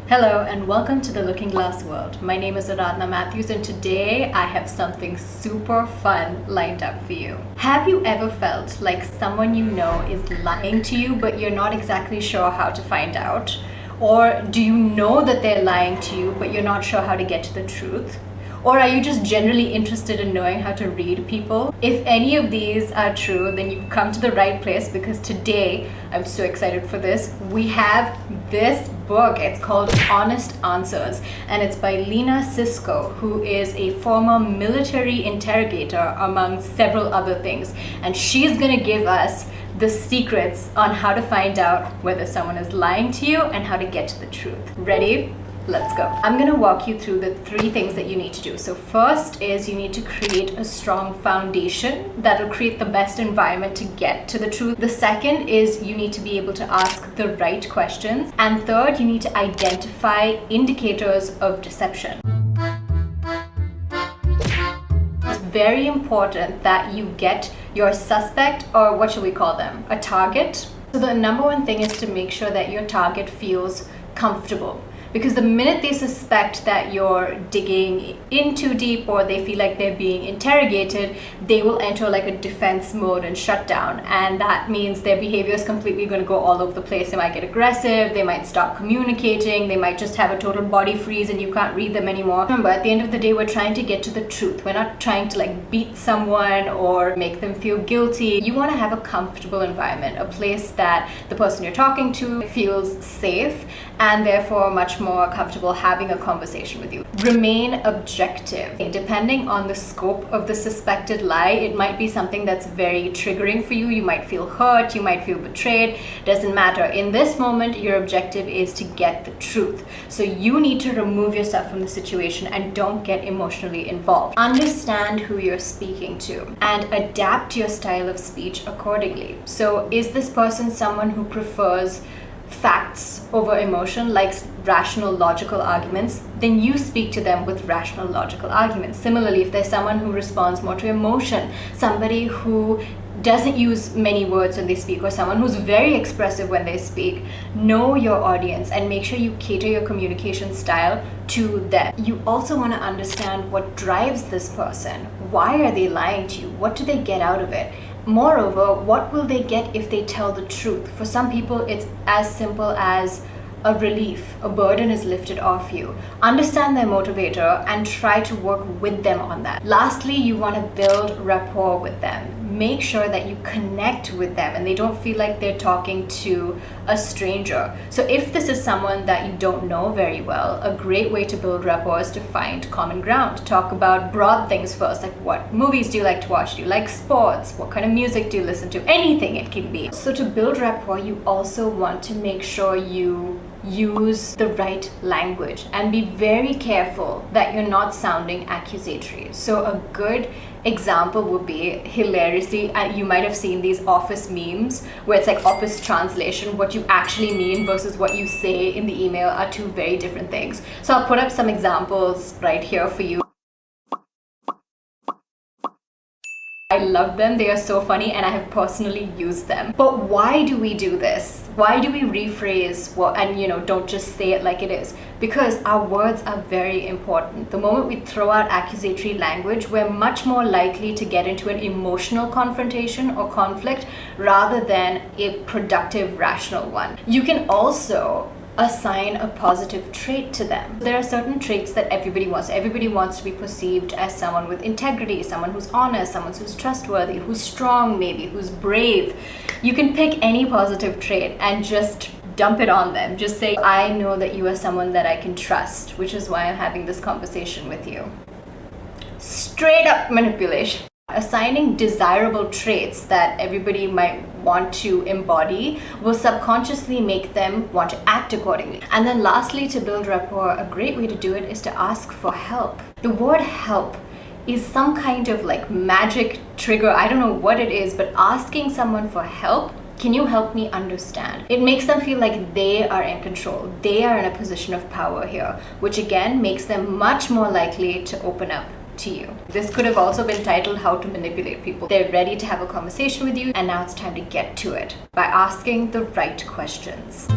Hello and welcome to the Looking Glass World. My name is Aradhna Matthews and today I have something super fun lined up for you. Have you ever felt like someone you know is lying to you but you're not exactly sure how to find out? Or do you know that they're lying to you but you're not sure how to get to the truth? Or are you just generally interested in knowing how to read people? If any of these are true, then you've come to the right place because today, I'm so excited for this, we have this book. It's called Honest Answers and it's by Lena Sisco, who is a former military interrogator among several other things. And she's gonna give us the secrets on how to find out whether someone is lying to you and how to get to the truth. Ready? Let's go. I'm going to walk you through the 3 things that you need to do. So first is you need to create a strong foundation that will create the best environment to get to the truth. The second is you need to be able to ask the right questions. And third, you need to identify indicators of deception. It's very important that you get your suspect, or what should we call them, a target. So the number one thing is to make sure that your target feels comfortable. Because the minute they suspect that you're digging in too deep or they feel like they're being interrogated, they will enter like a defense mode and shut down. And that means their behavior is completely going to go all over the place. They might get aggressive, they might stop communicating, they might just have a total body freeze and you can't read them anymore. Remember, at the end of the day, we're trying to get to the truth. We're not trying to like beat someone or make them feel guilty. You want to have a comfortable environment, a place that the person you're talking to feels safe and therefore much more comfortable having a conversation with you. Remain objective. Depending on the scope of the suspected lie, it might be something that's very triggering for you. You might feel hurt, you might feel betrayed. Doesn't matter. In this moment, your objective is to get the truth. So you need to remove yourself from the situation and don't get emotionally involved. Understand who you're speaking to and adapt your style of speech accordingly. So is this person someone who prefers facts over emotion, likes rational logical arguments, then you speak to them with rational logical arguments. Similarly, if there's someone who responds more to emotion, somebody who doesn't use many words when they speak, or someone who's very expressive when they speak, know your audience and make sure you cater your communication style to them. You also want to understand what drives this person. Why are they lying to you? What do they get out of it? Moreover, what will they get if they tell the truth? For some people, it's as simple as a relief. A burden is lifted off you. Understand their motivator and try to work with them on that. Lastly, you want to build rapport with them. Make sure that you connect with them and they don't feel like they're talking to a stranger. So if this is someone that you don't know very well, a great way to build rapport is to find common ground. Talk about broad things first, like what movies do you like to watch? Do you like sports? What kind of music do you listen to? Anything it can be. So to build rapport, you also want to make sure you use the right language and be very careful that you're not sounding accusatory. So a good example would be, hilariously, you might have seen these office memes where it's like office translation. What you actually mean versus what you say in the email are 2 very different things. So I'll put up some examples right here for you. I love them, they are so funny and I have personally used them. But why do we do this? Why do we rephrase and don't just say it like it is? Because our words are very important. The moment we throw out accusatory language, we're much more likely to get into an emotional confrontation or conflict rather than a productive, rational one. You can also assign a positive trait to them. There are certain traits that everybody wants. Everybody wants to be perceived as someone with integrity, someone who's honest, someone who's trustworthy, who's strong maybe, who's brave. You can pick any positive trait and just dump it on them. Just say, I know that you are someone that I can trust, which is why I'm having this conversation with you. Straight up manipulation. Assigning desirable traits that everybody might want to embody will subconsciously make them want to act accordingly. And then lastly, to build rapport, a great way to do it is to ask for help. The word help is some kind of like magic trigger. I don't know what it is, but asking someone for help, can you help me understand? It makes them feel like they are in control. They are in a position of power here, which again makes them much more likely to open up to you. This could have also been titled How to Manipulate People. They're ready to have a conversation with you and now it's time to get to it by asking the right questions.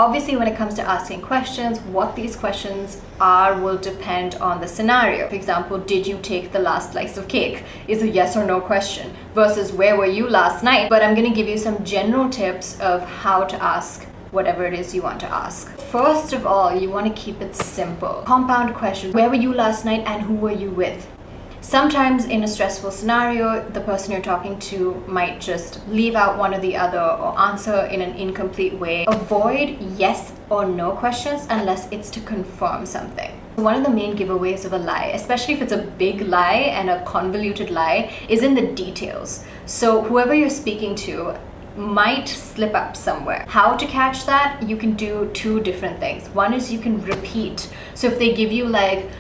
Obviously, when it comes to asking questions, what these questions are will depend on the scenario. For example, did you take the last slice of cake? Is a yes or no question versus where were you last night? But I'm going to give you some general tips of how to ask whatever it is you want to ask. First of all, you want to keep it simple. Compound question. Where were you last night and who were you with? Sometimes in a stressful scenario, the person you're talking to might just leave out one or the other or answer in an incomplete way. Avoid yes or no questions unless it's to confirm something. One of the main giveaways of a lie, especially if it's a big lie and a convoluted lie, is in the details. So whoever you're speaking to might slip up somewhere. How to catch that? You can do two different things. One is you can repeat. So if they give you like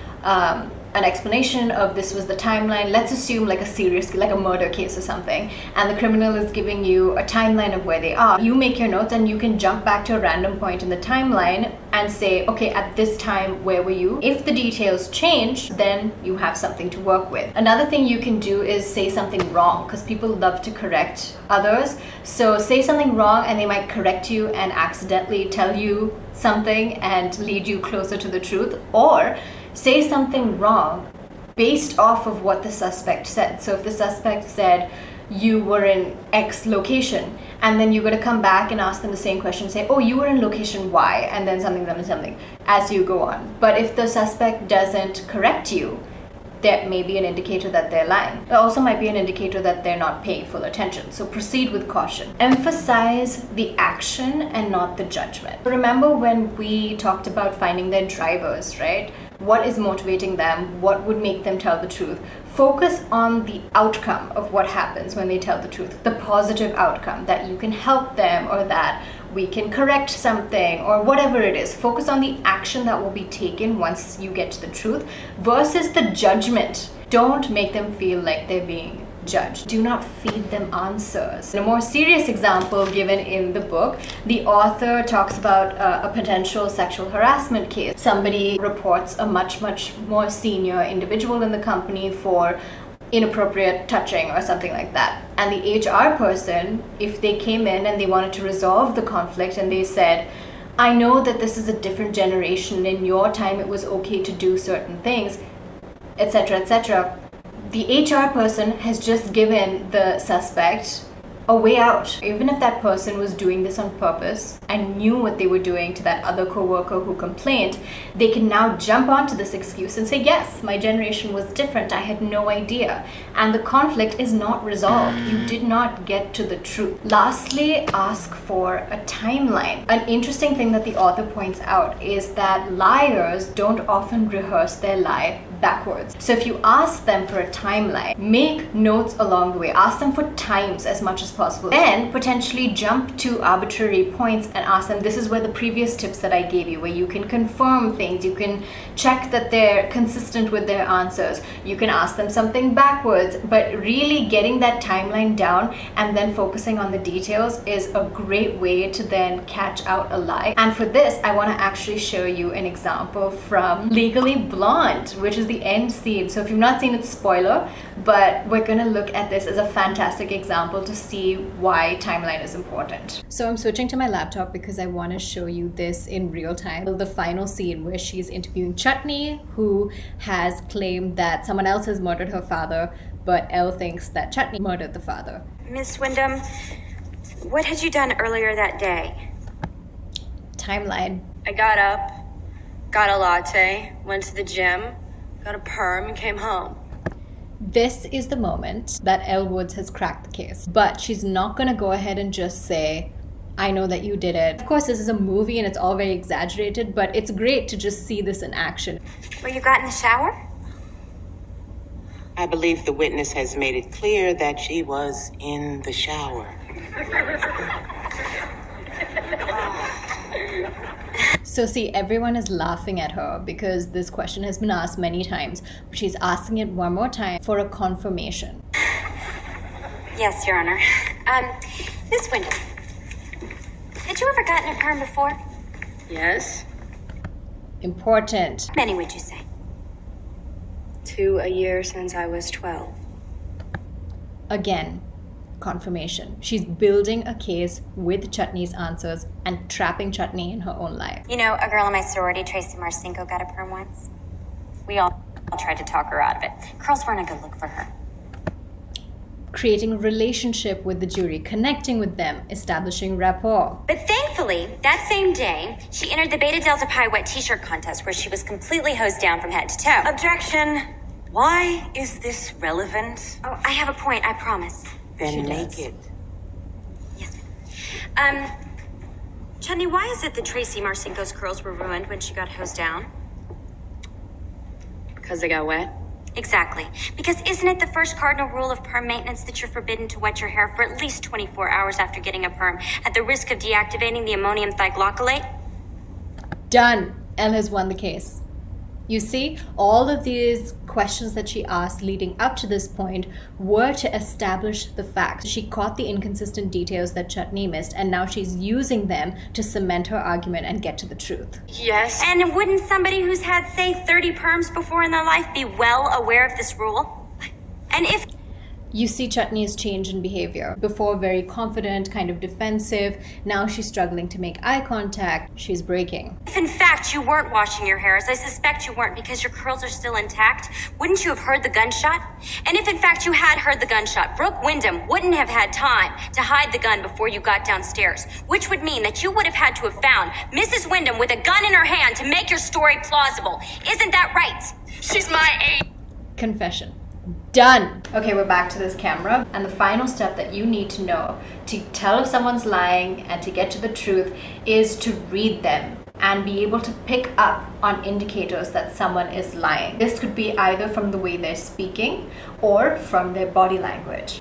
an explanation of this was the timeline, let's assume like a murder case or something, and the criminal is giving you a timeline of where they are. You make your notes and you can jump back to a random point in the timeline and say, okay, at this time, where were you? If the details change, then you have something to work with. Another thing you can do is say something wrong, because people love to correct others. So say something wrong and they might correct you and accidentally tell you something and lead you closer to the truth, or say something wrong based off of what the suspect said. So if the suspect said you were in X location, and then you're going to come back and ask them the same question, say, oh, you were in location Y, and then something as you go on. But if the suspect doesn't correct you, that may be an indicator that they're lying. It also might be an indicator that they're not paying full attention. So proceed with caution. Emphasize the action and not the judgment. Remember when we talked about finding their drivers, right? What is motivating them? What would make them tell the truth? Focus on the outcome of what happens when they tell the truth. The positive outcome, that you can help them or that we can correct something or whatever it is. Focus on the action that will be taken once you get to the truth versus the judgment. Don't make them feel like they're being judged. Do not feed them answers. In a more serious example given in the book, the author talks about a potential sexual harassment case. Somebody reports a much more senior individual in the company for inappropriate touching or something like that. And the HR person, if they came in and they wanted to resolve the conflict and they said, I know that this is a different generation, in your time it was okay to do certain things, etc., etc., the HR person has just given the suspect a way out. Even if that person was doing this on purpose and knew what they were doing to that other coworker who complained, they can now jump onto this excuse and say, yes, my generation was different, I had no idea. And the conflict is not resolved. You did not get to the truth. Lastly, ask for a timeline. An interesting thing that the author points out is that liars don't often rehearse their lie backwards. So if you ask them for a timeline, make notes along the way. Ask them for times as much as possible. Then potentially jump to arbitrary points and ask them, this is where the previous tips that I gave you, where you can confirm things, you can check that they're consistent with their answers. You can ask them something backwards, but really getting that timeline down and then focusing on the details is a great way to then catch out a lie. And for this, I want to actually show you an example from Legally Blonde, which is the end scene. So if you've not seen it, spoiler, but we're going to look at this as a fantastic example to see why timeline is important. So I'm switching to my laptop because I want to show you this in real time. The final scene where she's interviewing Chutney, who has claimed that someone else has murdered her father, but Elle thinks that Chutney murdered the father. Miss Wyndham, what had you done earlier that day? Timeline. I got up, got a latte, went to the gym, got a perm, and came home. This is the moment that Elle Woods has cracked the case, but she's not going to go ahead and just say, I know that you did it. Of course, this is a movie and it's all very exaggerated, but it's great to just see this in action. Well, you got in the shower? I believe the witness has made it clear that she was in the shower. So see, everyone is laughing at her because this question has been asked many times, but she's asking it one more time for a confirmation. Yes, Your Honor. Miss Wyndham, had you ever gotten a perm before? Yes. Important. How many would you say? 2 a year since I was 12. Again, confirmation. She's building a case with Chutney's answers and trapping Chutney in her own lie. You know, a girl in my sorority, Tracy Marcinko, got a perm once. We all tried to talk her out of it. Curls weren't a good look for her. Creating a relationship with the jury, connecting with them, establishing rapport. But thankfully, that same day, she entered the Beta Delta Pi wet t-shirt contest where she was completely hosed down from head to toe. Objection. Why is this relevant? Oh, I have a point, I promise. Then make it. Yes, ma'am. Chutney, why is it that Tracy Marcinko's curls were ruined when she got hosed down? Because they got wet? Exactly. Because isn't it the first cardinal rule of perm maintenance that you're forbidden to wet your hair for at least 24 hours after getting a perm at the risk of deactivating the ammonium thioglycolate? Done. Elle has won the case. You see, all of these questions that she asked leading up to this point were to establish the facts. She caught the inconsistent details that Chutney missed, and now she's using them to cement her argument and get to the truth. Yes. And wouldn't somebody who's had, say, 30 perms before in their life be well aware of this rule? And if... You see Chutney's change in behavior. Before very confident, kind of defensive. Now she's struggling to make eye contact. She's breaking. If in fact you weren't washing your hair, as I suspect you weren't because your curls are still intact, wouldn't you have heard the gunshot? And if in fact you had heard the gunshot, Brooke Wyndham wouldn't have had time to hide the gun before you got downstairs, which would mean that you would have had to have found Mrs. Wyndham with a gun in her hand to make your story plausible. Isn't that right? She's my age. Confession. Done. Okay, we're back to this camera. And the final step that you need to know to tell if someone's lying and to get to the truth is to read them and be able to pick up on indicators that someone is lying. This could be either from the way they're speaking or from their body language.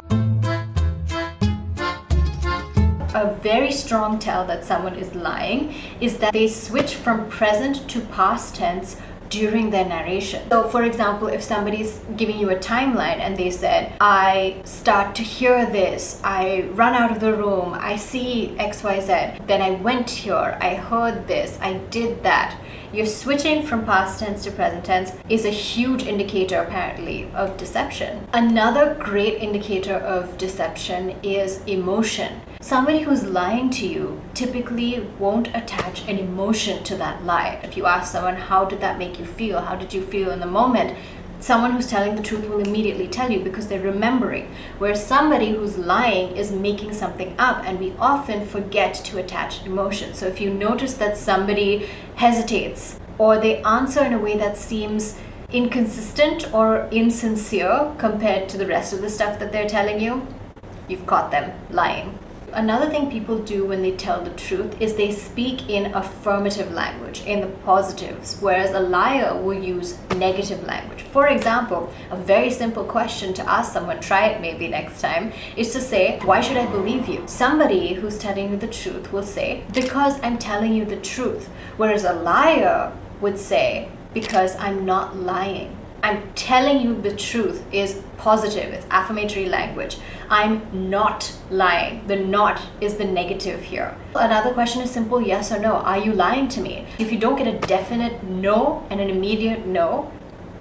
A very strong tell that someone is lying is that they switch from present to past tense during their narration. So for example, if somebody's giving you a timeline and they said, I start to hear this, I run out of the room, I see XYZ, then I went here, I heard this, I did that. You're switching from past tense to present tense is a huge indicator apparently of deception. Another great indicator of deception is emotion. Somebody who's lying to you typically won't attach an emotion to that lie. If you ask someone, how did that make you feel? How did you feel in the moment? Someone who's telling the truth will immediately tell you because they're remembering. Whereas somebody who's lying is making something up, and we often forget to attach emotion. So if you notice that somebody hesitates or they answer in a way that seems inconsistent or insincere compared to the rest of the stuff that they're telling you, you've caught them lying. Another thing people do when they tell the truth is they speak in affirmative language, in the positives, whereas a liar will use negative language. For example, a very simple question to ask someone, try it maybe next time, is to say, why should I believe you? Somebody who's telling you the truth will say, because I'm telling you the truth. Whereas a liar would say, because I'm not lying. I'm telling you the truth is positive, it's affirmatory language. I'm not lying. The not is the negative here. Another question is simple yes or no. Are you lying to me? If you don't get a definite no and an immediate no,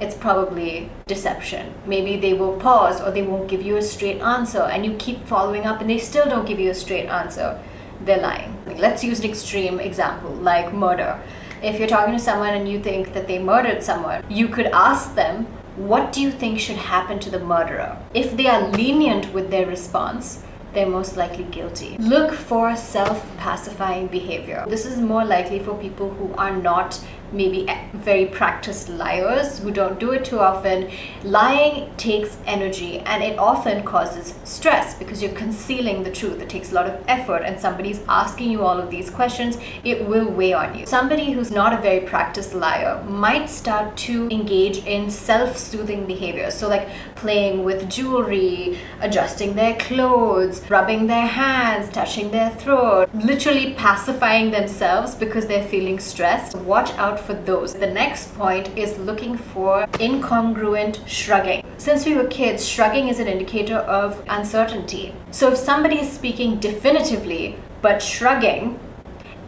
it's probably deception. Maybe they will pause or they won't give you a straight answer and you keep following up and they still don't give you a straight answer. They're lying. Let's use an extreme example like murder. If you're talking to someone and you think that they murdered someone, you could ask them, what do you think should happen to the murderer? If they are lenient with their response, they're most likely guilty. Look for self-pacifying behavior. This is more likely for people who are not maybe very practiced liars, who don't do it too often. Lying takes energy and it often causes stress because you're concealing the truth. It takes a lot of effort and somebody's asking you all of these questions. It will weigh on you. Somebody who's not a very practiced liar might start to engage in self-soothing behavior. So like playing with jewelry, adjusting their clothes, rubbing their hands, touching their throat, literally pacifying themselves because they're feeling stressed. Watch out for those. The next point is looking for incongruent shrugging. Since we were kids, shrugging is an indicator of uncertainty. So if somebody is speaking definitively but shrugging,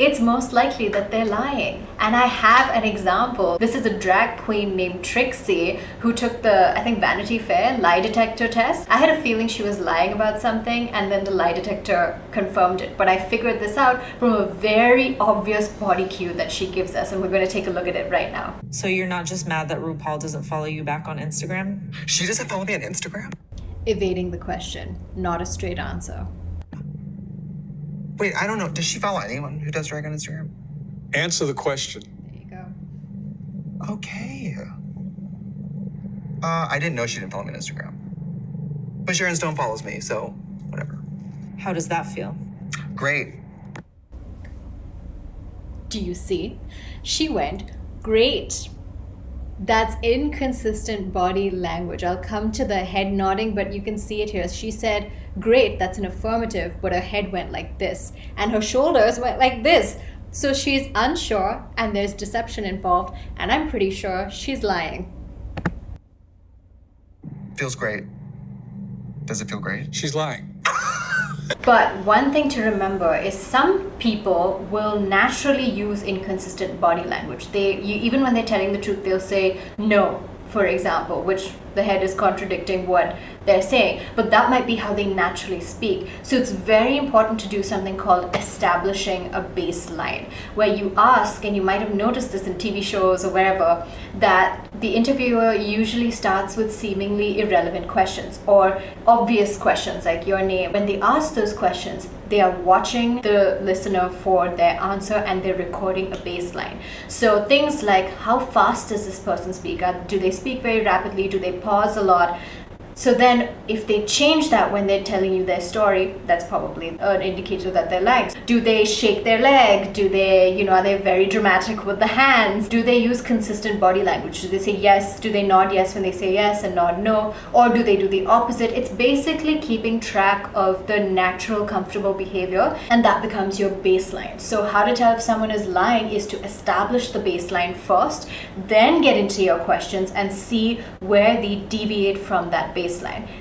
it's most likely that they're lying. And I have an example. This is a drag queen named Trixie who took the, I think, Vanity Fair lie detector test. I had a feeling she was lying about something, and then the lie detector confirmed it. But I figured this out from a very obvious body cue that she gives us, and we're going to take a look at it right now. So you're not just mad that RuPaul doesn't follow you back on Instagram? She doesn't follow me on Instagram? Evading the question, not a straight answer. Wait, I don't know. Does she follow anyone who does drag on Instagram? Answer the question. There you go. Okay. I didn't know she didn't follow me on Instagram. But Sharon Stone follows me, so whatever. How does that feel? Great. Do you see? She went, great. That's inconsistent body language. I'll come to the head nodding, but you can see it here. She said, great, that's an affirmative, but her head went like this, and her shoulders went like this. So she's unsure, and there's deception involved, and I'm pretty sure she's lying. Feels great. Does it feel great? She's lying. But one thing to remember is some people will naturally use inconsistent body language. Even when they're telling the truth, they'll say no, for example, which the head is contradicting what they're saying. But that might be how they naturally speak. So it's very important to do something called establishing a baseline, where you ask, and you might have noticed this in TV shows or wherever, that the interviewer usually starts with seemingly irrelevant questions or obvious questions like your name. When they ask those questions, they are watching the listener for their answer, and they're recording a baseline. So things like, how fast does this person speak? Do they speak very rapidly? Do they pause a lot? So then if they change that when they're telling you their story, that's probably an indicator that they're lying. Do they shake their leg? Do they, are they very dramatic with the hands? Do they use consistent body language? Do they say yes? Do they nod yes when they say yes and nod no? Or do they do the opposite? It's basically keeping track of the natural, comfortable behavior, and that becomes your baseline. So how to tell if someone is lying is to establish the baseline first, then get into your questions and see where they deviate from that baseline.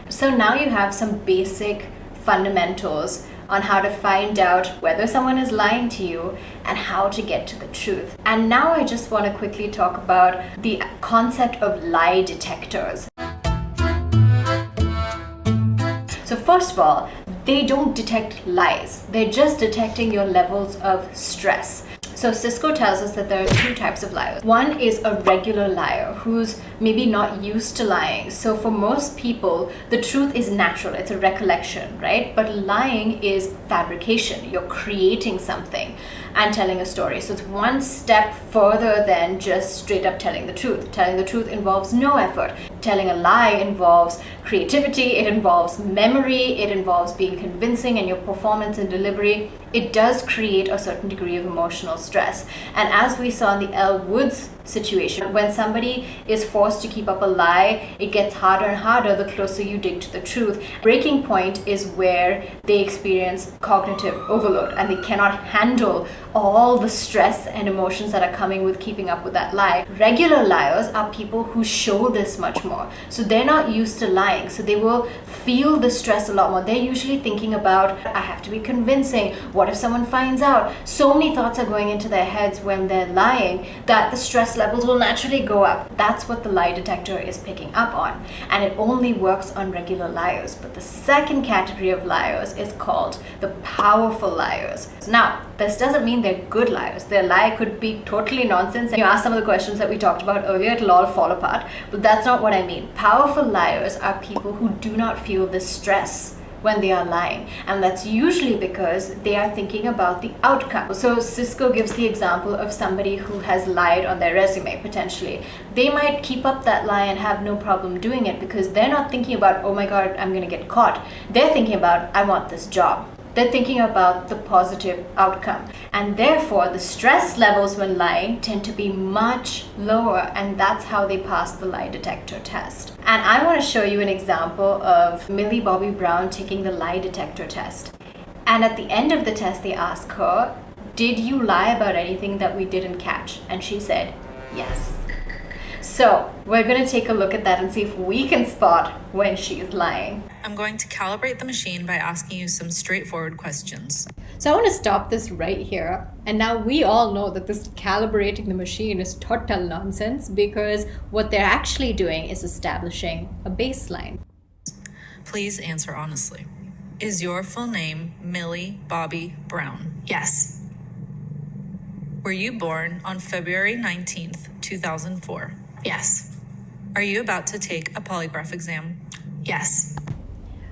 So now you have some basic fundamentals on how to find out whether someone is lying to you and how to get to the truth. And now I just want to quickly talk about the concept of lie detectors. So first of all, they don't detect lies. They're just detecting your levels of stress. So Sisco tells us that there are two types of liars. One is a regular liar who's maybe not used to lying. So for most people, the truth is natural. It's a recollection, right? But lying is fabrication. You're creating something and telling a story. So it's one step further than just straight up telling the truth. Telling the truth involves no effort. Telling a lie involves creativity, it involves memory, it involves being convincing in your performance and delivery. It does create a certain degree of emotional stress. And as we saw in the Elle Woods situation, when somebody is forced to keep up a lie, it gets harder and harder the closer you dig to the truth. Breaking point is where they experience cognitive overload and they cannot handle all the stress and emotions that are coming with keeping up with that lie. Regular liars are people who show this much more. So they're not used to lying, so they will feel the stress a lot more. They're usually thinking about, I have to be convincing. What if someone finds out? So many thoughts are going into their heads when they're lying that the stress levels will naturally go up. That's what the lie detector is picking up on. And it only works on regular liars. But the second category of liars is called the powerful liars. Now, this doesn't mean they're good liars. Their lie could be totally nonsense. And you ask some of the questions that we talked about earlier, it'll all fall apart. But that's not what I mean. Powerful liars are people who do not feel the stress when they are lying, and that's usually because they are thinking about the outcome. So Sisco gives the example of somebody who has lied on their resume potentially. They might keep up that lie and have no problem doing it because they're not thinking about, oh my god, I'm gonna get caught. They're thinking about, I want this job. They're thinking about the positive outcome, and therefore the stress levels when lying tend to be much lower, and that's how they pass the lie detector test. And I want to show you an example of Millie Bobby Brown taking the lie detector test. And at the end of the test, they ask her, did you lie about anything that we didn't catch? And she said, yes. So we're going to take a look at that and see if we can spot when she's lying. I'm going to calibrate the machine by asking you some straightforward questions. So I want to stop this right here. And now we all know that this calibrating the machine is total nonsense, because what they're actually doing is establishing a baseline. Please answer honestly. Is your full name Millie Bobby Brown? Yes. Were you born on February 19th, 2004? Yes. Are you about to take a polygraph exam? Yes.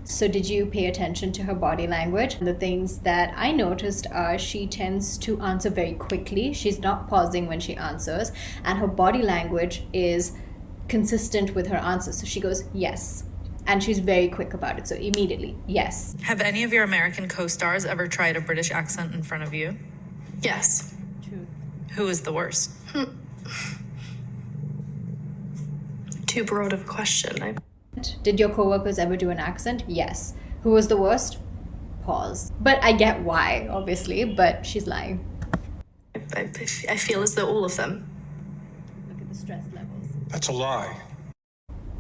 So did you pay attention to her body language? The things that I noticed are she tends to answer very quickly. She's not pausing when she answers, and her body language is consistent with her answers. So she goes, yes. And she's very quick about it. So immediately, yes. Have any of your American co-stars ever tried a British accent in front of you? Yes. Who is the worst? Too broad of a question. Did your coworkers ever do an accent? Yes. Who was the worst? Pause. But I get why, obviously, but she's lying. I feel as though all of them. Look at the stress levels. That's a lie.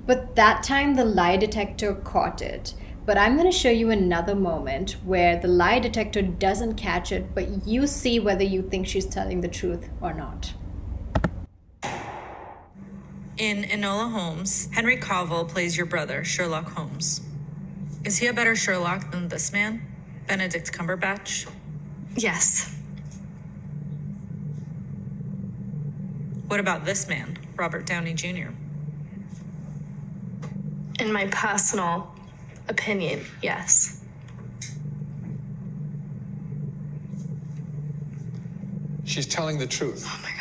But that time the lie detector caught it. But I'm going to show you another moment where the lie detector doesn't catch it, but you see whether you think she's telling the truth or not. In Enola Holmes, Henry Cavill plays your brother, Sherlock Holmes. Is he a better Sherlock than this man, Benedict Cumberbatch? Yes. What about this man, Robert Downey Jr.? In my personal opinion, yes. She's telling the truth. Oh my God.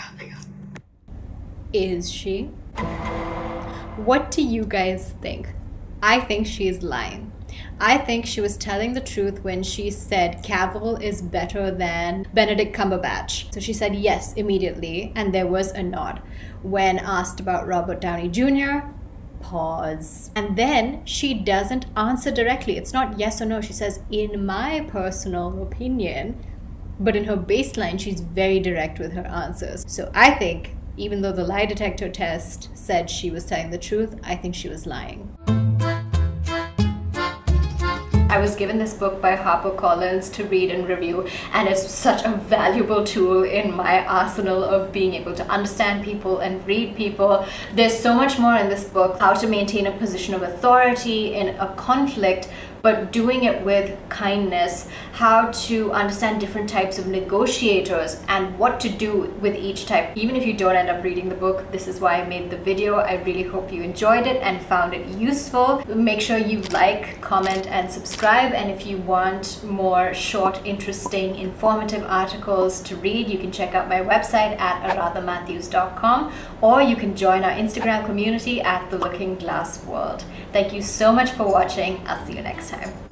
Is she? What do you guys think? I think she's lying. I think she was telling the truth when she said Cavill is better than Benedict Cumberbatch. So she said yes immediately, and there was a nod. When asked about Robert Downey Jr., pause. And then she doesn't answer directly. It's not yes or no. She says, in my personal opinion. But in her baseline, she's very direct with her answers. So I think, even though the lie detector test said she was telling the truth, I think she was lying. I was given this book by HarperCollins to read and review, and it's such a valuable tool in my arsenal of being able to understand people and read people. There's so much more in this book: how to maintain a position of authority in a conflict, but doing it with kindness, how to understand different types of negotiators and what to do with each type. Even if you don't end up reading the book, this is why I made the video. I really hope you enjoyed it and found it useful. Make sure you like, comment, and subscribe. And if you want more short, interesting, informative articles to read, you can check out my website at aradhamatthews.com, or you can join our Instagram community at The Looking Glass World. Thank you so much for watching. I'll see you next time.